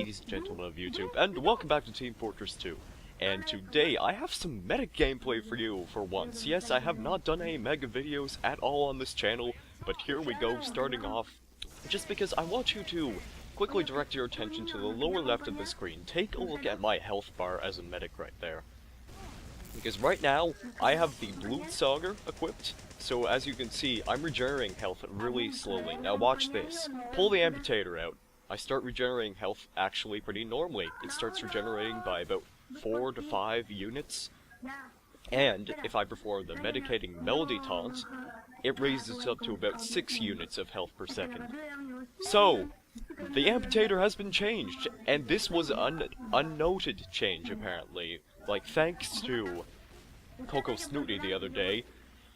ladies and gentlemen of YouTube, and welcome back to Team Fortress 2. And today, I have some medic gameplay for you, for once. Yes, I have not done any mega videos at all on this channel, but here we go, starting off, just because I want you to quickly direct your attention to the lower left of the screen. Take a look at my health bar as a medic right there. Because right now, I have the Blutsauger equipped, so as you can see, I'm regenerating health really slowly. Now watch this. Pull the Amputator out. I start regenerating health actually pretty normally. It starts regenerating by about 4 to 5 units. And if I perform the Medicating Melody Taunt, it raises up to about 6 units of health per second. So, the Amputator has been changed, and this was an unnoted change apparently. Like, thanks to Coco Snooty the other day,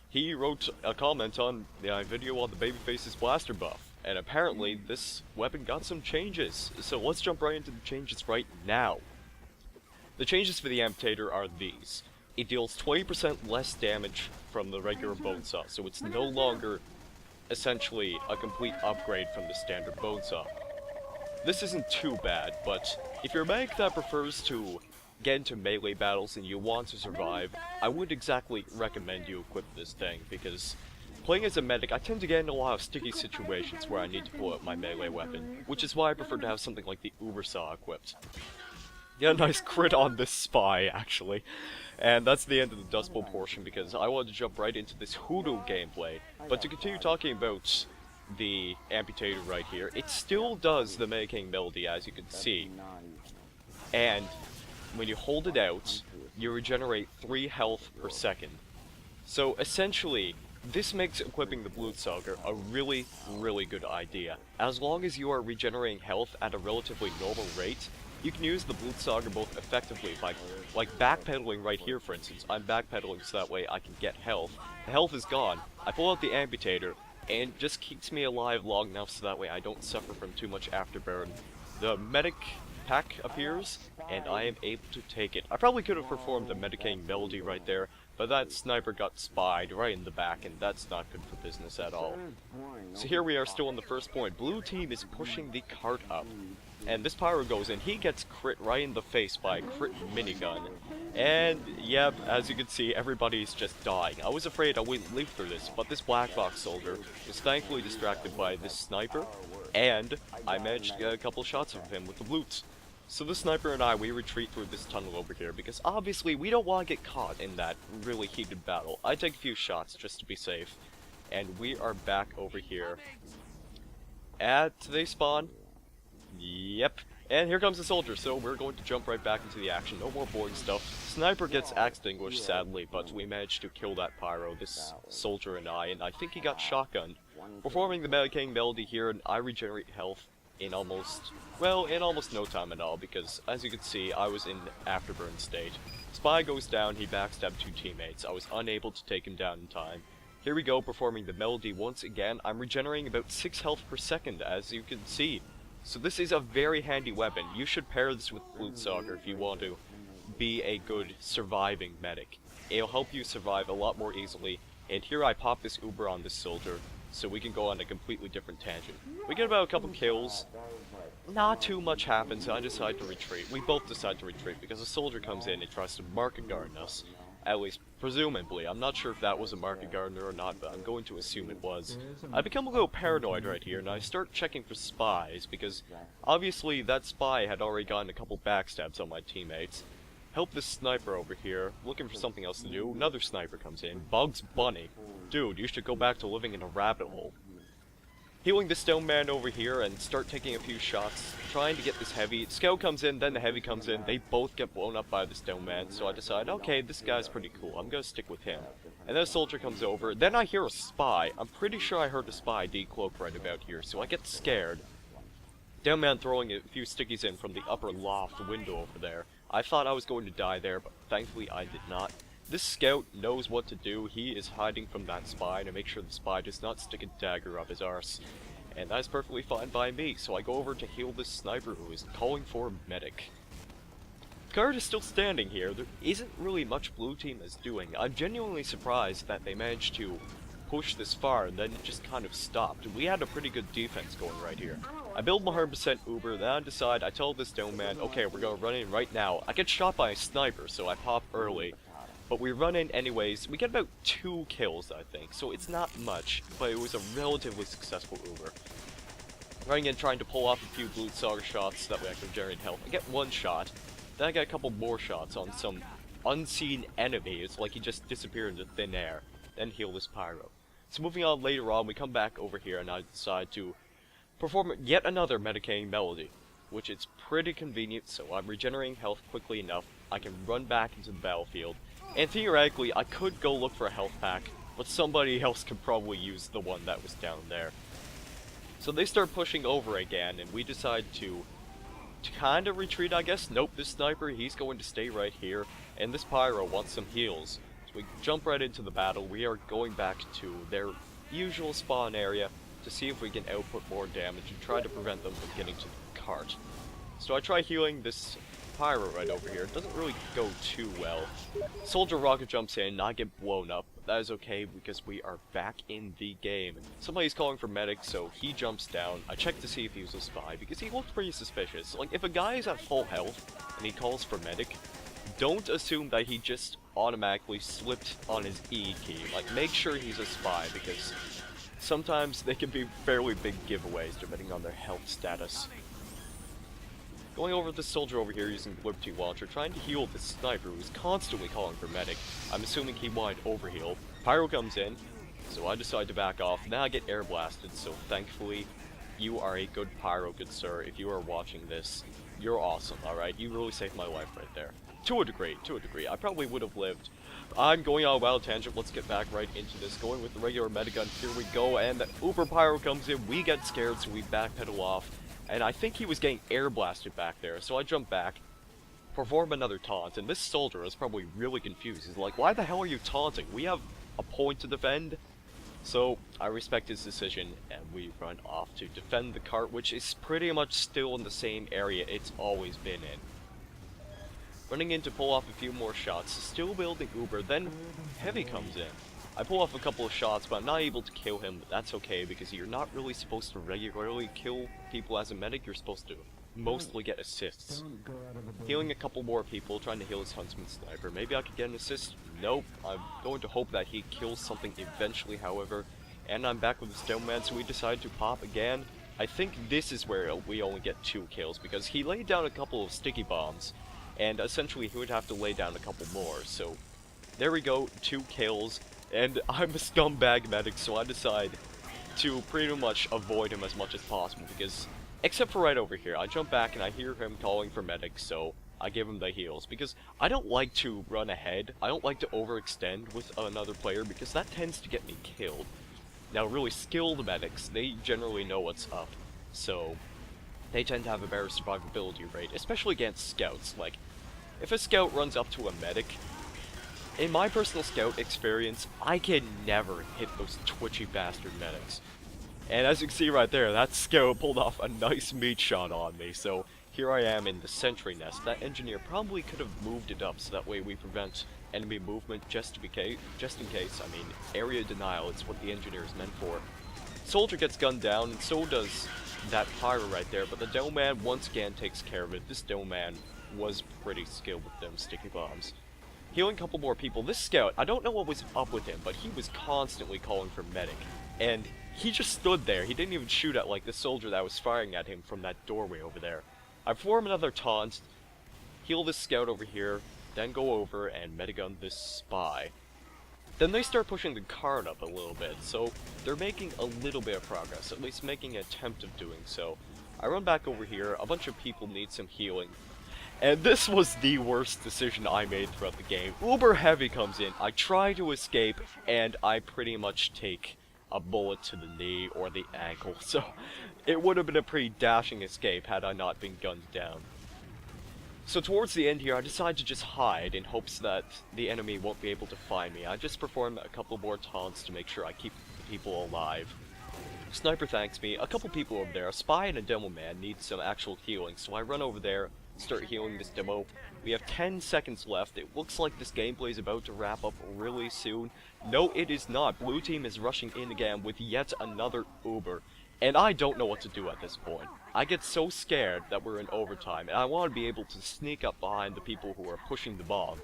he wrote a comment on the video on the Babyface's blaster buff, and apparently this weapon got some changes. So let's jump right into the changes right now. The changes for the Amputator are these. It deals 20% less damage from the regular Bonesaw, so it's no longer essentially a complete upgrade from the standard Bonesaw. This isn't too bad, but if you're a medic that prefers to get into melee battles and you want to survive, I wouldn't exactly recommend you equip this thing, because playing as a medic, I tend to get in a lot of sticky situations where I need to pull out my melee weapon, which is why I prefer to have something like the Ubersaw equipped. Yeah, nice crit on this spy, actually. And that's the end of the Dust Bowl portion, because I wanted to jump right into this Hoodoo gameplay. But to continue talking about the Amputator right here, it still does the Medicating Melody, as you can see. And when you hold it out, you regenerate 3 health per second. So essentially, this makes equipping the Blutsauger a really, really good idea. As long as you are regenerating health at a relatively normal rate, you can use the Blutsauger both effectively by, like, backpedaling right here, for instance. I'm backpedaling so that way I can get health. The health is gone. I pull out the Amputator, and it just keeps me alive long enough so that way I don't suffer from too much afterburn. The medic pack appears, and I am able to take it. I probably could have performed the Medicating Melody right there, but that sniper got spied right in the back, and that's not good for business at all. So here we are still on the first point. Blue team is pushing the cart up, and this pyro goes in. He gets crit right in the face by a crit minigun. And, yeah, as you can see, everybody's just dying. I was afraid I wouldn't live through this, but this black box soldier was thankfully distracted by this sniper, and I managed to get a couple shots of him with the Bluts. So the sniper and we retreat through this tunnel over here, because obviously we don't want to get caught in that really heated battle. I take a few shots just to be safe, and we are back over here. They spawn. Yep. And here comes the soldier, so we're going to jump right back into the action. No more boring stuff. Sniper gets extinguished, sadly, but we managed to kill that pyro, this soldier and I think he got shotgunned. Performing the Medicating Melody here, and I regenerate health in almost no time at all, because as you can see, I was in afterburn state. Spy goes down, he backstabbed 2 teammates. I was unable to take him down in time. Here we go, performing the melody once again. I'm regenerating about 6 health per second, as you can see. So this is a very handy weapon. You should pair this with Blutsauger if you want to be a good surviving medic. It'll help you survive a lot more easily. And here I pop this Uber on this soldier, so we can go on a completely different tangent. We get about a couple kills. Not too much happens, I decide to retreat. We both decide to retreat because a soldier comes in and tries to market garden us. At least, presumably. I'm not sure if that was a market gardener or not, but I'm going to assume it was. I become a little paranoid right here, and I start checking for spies, because obviously that spy had already gotten a couple backstabs on my teammates. Help this sniper over here, looking for something else to do. Another sniper comes in. Bugs Bunny. Dude, you should go back to living in a rabbit hole. Healing the stone man over here and start taking a few shots, trying to get this heavy. Scout comes in, then the heavy comes in. They both get blown up by the stone man, so I decide, okay, this guy's pretty cool. I'm gonna stick with him. And then a soldier comes over. Then I hear a spy. I'm pretty sure I heard a spy decloak right about here, so I get scared. Stone man throwing a few stickies in from the upper loft window over there. I thought I was going to die there, but thankfully I did not. This scout knows what to do. He is hiding from that spy to make sure the spy does not stick a dagger up his arse. And that's perfectly fine by me, so I go over to heal this sniper who is calling for a medic. Card is still standing here. There isn't really much blue team is doing. I'm genuinely surprised that they managed to push this far, and then it just kind of stopped. We had a pretty good defense going right here. I build 100% Uber, then I tell this dome man, okay, we're gonna run in right now. I get shot by a sniper, so I pop early. But we run in anyways. We get about 2 kills, I think, so it's not much, but it was a relatively successful Uber. Running in, trying to pull off a few Blutsauger shots, so that way I can generate health. I get 1 shot, then I get a couple more shots on some unseen enemy. It's like he just disappeared into thin air. Then heal this pyro. So moving on later on, we come back over here and I decide to perform yet another medicating melody, which is pretty convenient, so I'm regenerating health quickly enough. I can run back into the battlefield. And theoretically, I could go look for a health pack, but somebody else could probably use the one that was down there. So they start pushing over again, and we decide to kind of retreat, I guess. Nope, this sniper, he's going to stay right here, and this pyro wants some heals. So we jump right into the battle. We are going back to their usual spawn area to see if we can output more damage and try to prevent them from getting to the cart. So I try healing this pyro right over here. It doesn't really go too well. Soldier rocket jumps in and I get blown up. That is okay because we are back in the game. Somebody's calling for medic, so he jumps down. I check to see if he was a spy because he looked pretty suspicious. Like, if a guy is at full health and he calls for medic, don't assume that he just automatically slipped on his E key. Like, make sure he's a spy because sometimes they can be fairly big giveaways depending on their health status. Going over this soldier over here using the Liberty Launcher, trying to heal this sniper who's constantly calling for medic. I'm assuming he wanted overheal. Pyro comes in, so I decide to back off. Now I get air blasted, so thankfully, you are a good pyro, good sir. If you are watching this, you're awesome, alright? You really saved my life right there. To a degree. I probably would have lived. I'm going on a wild tangent, let's get back right into this. Going with the regular medigun, here we go, and the Uber Pyro comes in, we get scared, so we backpedal off. And I think he was getting air blasted back there, so I jump back, perform another taunt, and this soldier is probably really confused. He's like, why the hell are you taunting? We have a point to defend. So I respect his decision, and we run off to defend the cart, which is pretty much still in the same area it's always been in. Running in to pull off a few more shots, still building Uber, then Heavy comes in. I pull off a couple of shots, but I'm not able to kill him, but that's okay, because you're not really supposed to regularly kill people as a medic, you're supposed to mostly get assists. Healing a couple more people, trying to heal his Huntsman Sniper. Maybe I could get an assist? Nope. I'm going to hope that he kills something eventually, however. And I'm back with the Stone Man, so we decide to pop again. I think this is where we only get 2 kills, because he laid down a couple of sticky bombs, and essentially he would have to lay down a couple more, so there we go, 2 kills. And I'm a scumbag medic, so I decide to pretty much avoid him as much as possible, because, except for right over here, I jump back and I hear him calling for medic, so I give him the heals, because I don't like to run ahead. I don't like to overextend with another player, because that tends to get me killed. Now, really skilled medics, they generally know what's up, so they tend to have a better survivability rate, especially against scouts. Like, if a scout runs up to a medic, in my personal scout experience, I can never hit those twitchy bastard medics. And as you can see right there, that scout pulled off a nice meat shot on me, so here I am in the sentry nest. That engineer probably could have moved it up so that way we prevent enemy movement just in case. I mean, area denial, it's what the engineer is meant for. Soldier gets gunned down, and so does that pyro right there, but the Dome Man once again takes care of it. This Dome Man was pretty skilled with them sticky bombs. Healing a couple more people. This scout, I don't know what was up with him, but he was constantly calling for medic. And he just stood there. He didn't even shoot at, like, the soldier that was firing at him from that doorway over there. I perform another taunt, heal this scout over here, then go over and medigun this spy. Then they start pushing the cart up a little bit, so they're making a little bit of progress, at least making an attempt of doing so. I run back over here, a bunch of people need some healing. And this was the worst decision I made throughout the game. Uber Heavy comes in, I try to escape, and I pretty much take a bullet to the knee or the ankle. So it would have been a pretty dashing escape had I not been gunned down. So towards the end here, I decide to just hide in hopes that the enemy won't be able to find me. I just perform a couple more taunts to make sure I keep the people alive. Sniper thanks me, a couple people over there, a spy and a demo man need some actual healing, so I run over there, start healing this demo. We have 10 seconds left. It looks like this gameplay is about to wrap up really soon. No, it is not. Blue team is rushing in again with yet another Uber. And I don't know what to do at this point. I get so scared that we're in overtime, and I want to be able to sneak up behind the people who are pushing the bomb.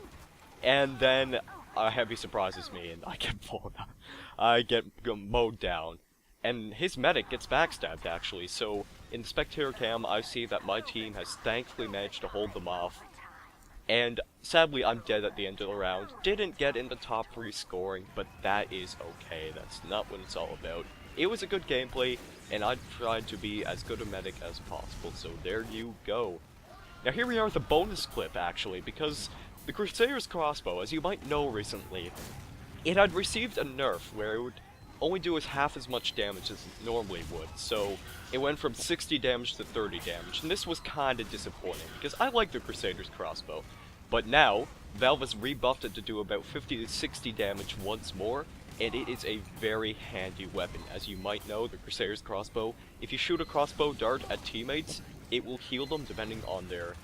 And then a heavy surprises me, and I get blown up. I get mowed down. And his medic gets backstabbed, actually, so in the spectator cam, I see that my team has thankfully managed to hold them off. And sadly, I'm dead at the end of the round. Didn't get in the top 3 scoring, but that is okay. That's not what it's all about. It was a good gameplay, and I tried to be as good a medic as possible, so there you go. Now here we are with a bonus clip, actually, because the Crusader's Crossbow, as you might know recently, it had received a nerf where it would only do half as much damage as it normally would, so it went from 60 damage to 30 damage, and this was kinda disappointing, because I like the Crusader's Crossbow. But now, Valve has rebuffed it to do about 50 to 60 damage once more, and it is a very handy weapon. As you might know, the Crusader's Crossbow, if you shoot a crossbow dart at teammates, it will heal them depending on their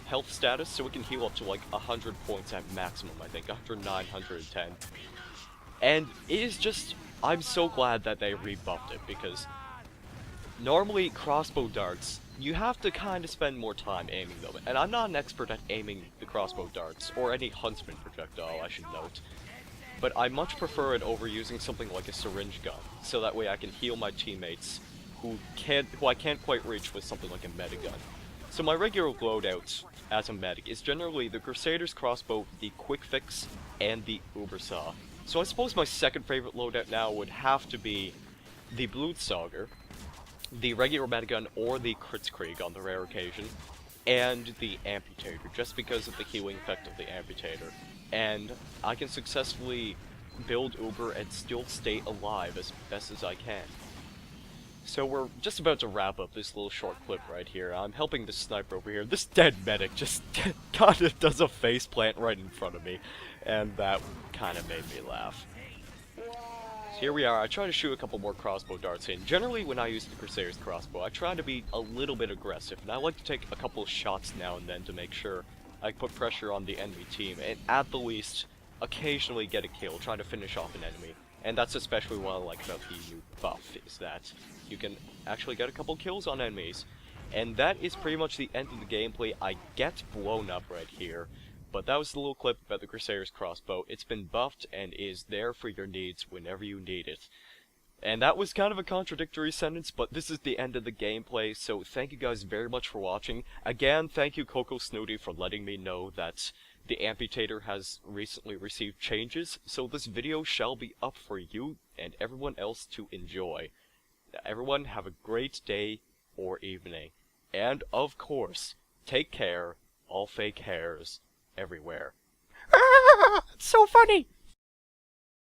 health status, so it can heal up to like 100 points at maximum, I think, 109, 110. And it is just, I'm so glad that they rebuffed it, because normally crossbow darts, you have to kind of spend more time aiming them, and I'm not an expert at aiming the crossbow darts, or any huntsman projectile, I should note. But I much prefer it over using something like a syringe gun, so that way I can heal my teammates who I can't quite reach with something like a medigun. So my regular loadout as a medic is generally the Crusader's Crossbow, the Quick Fix, and the Ubersaw. So I suppose my second favorite loadout now would have to be the Blutsauger, the regular medigun, or the Kritzkrieg on the rare occasion, and the Amputator, just because of the healing effect of the Amputator. And I can successfully build Uber and still stay alive as best as I can. So we're just about to wrap up this little short clip right here. I'm helping this sniper over here. This dead medic just kinda does a faceplant right in front of me, and that kinda made me laugh. So here we are. I try to shoot a couple more crossbow darts in. Generally, when I use the Crusader's Crossbow, I try to be a little bit aggressive, and I like to take a couple of shots now and then to make sure I put pressure on the enemy team, and at the least, occasionally get a kill, trying to finish off an enemy. And that's especially what I like about the new buff, is that you can actually get a couple kills on enemies. And that is pretty much the end of the gameplay. I get blown up right here, but that was the little clip about the Crusader's Crossbow. It's been buffed and is there for your needs whenever you need it. And that was kind of a contradictory sentence, but this is the end of the gameplay, so thank you guys very much for watching. Again, thank you Coco Snooty for letting me know that the Amputator has recently received changes, so this video shall be up for you and everyone else to enjoy. Everyone have a great day or evening. And, of course, take care, all fake hairs, everywhere. It's so funny!